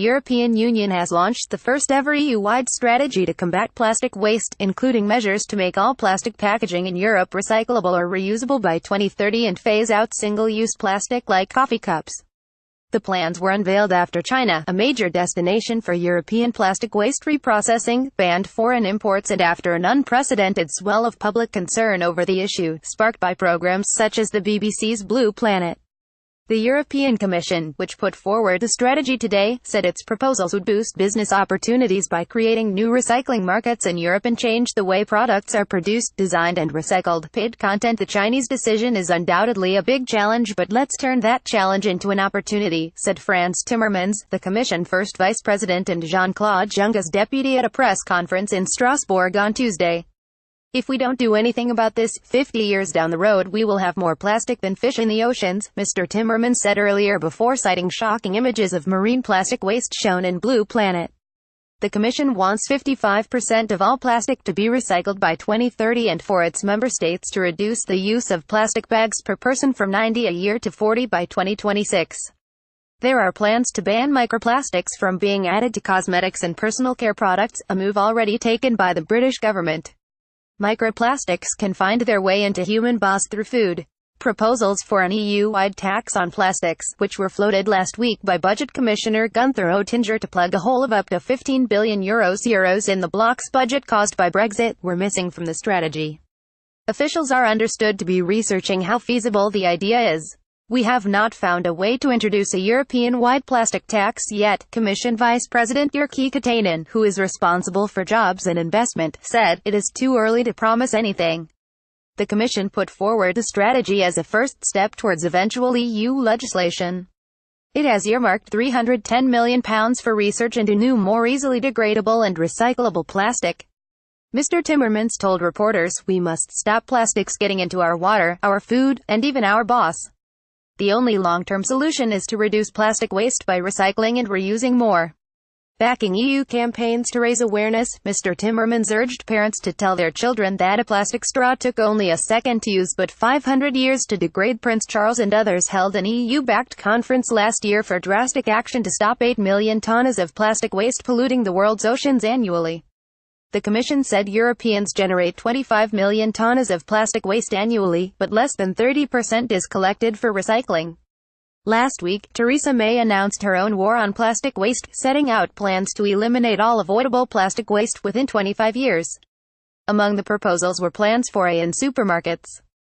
European Union has launched the first-ever EU-wide strategy to combat plastic waste, including measures to make all plastic packaging in Europe recyclable or reusable by 2030 and phase out single-use plastic like coffee cups. The plans were unveiled after China, a major destination for European plastic waste reprocessing, banned foreign imports and after an unprecedented swell of public concern over the issue, sparked by programs such as the BBC's Blue Planet. The European Commission, which put forward the strategy today, said its proposals would boost business opportunities by creating new recycling markets in Europe and change the way products are produced, designed and recycled. Paid content. The Chinese decision is undoubtedly a big challenge, but let's turn that challenge into an opportunity, said Frans Timmermans, the Commission first vice president and Jean-Claude Juncker's deputy at a press conference in Strasbourg on Tuesday. If we don't do anything about this, 50 years down the road we will have more plastic than fish in the oceans, Mr. Timmermans said earlier before citing shocking images of marine plastic waste shown in Blue Planet. The Commission wants 55% of all plastic to be recycled by 2030 and for its member states to reduce the use of plastic bags per person from 90 a year to 40 by 2026. There are plans to ban microplastics from being added to cosmetics and personal care products, a move already taken by the British government. Microplastics can find their way into human bodies through food. Proposals for an EU-wide tax on plastics, which were floated last week by Budget Commissioner Gunther Oettinger to plug a hole of up to €15 billion in the bloc's budget caused by Brexit, were missing from the strategy. Officials are understood to be researching how feasible the idea is. We have not found a way to introduce a European-wide plastic tax yet, Commission Vice President Jyrki Katainen, who is responsible for jobs and investment, said, it is too early to promise anything. The Commission put forward the strategy as a first step towards eventual EU legislation. It has earmarked £310 million for research into new, more easily degradable and recyclable plastic. Mr. Timmermans told reporters, we must stop plastics getting into our water, our food, and even our boss. The only long-term solution is to reduce plastic waste by recycling and reusing more. Backing EU campaigns to raise awareness, Mr. Timmermans urged parents to tell their children that a plastic straw took only a second to use but 500 years to degrade. Prince Charles and others held an EU-backed conference last year for drastic action to stop 8 million tonnes of plastic waste polluting the world's oceans annually. The Commission said Europeans generate 25 million tonnes of plastic waste annually, but less than 30% is collected for recycling. Last week, Theresa May announced her own war on plastic waste, setting out plans to eliminate all avoidable plastic waste within 25 years. Among the proposals were plans for in supermarkets.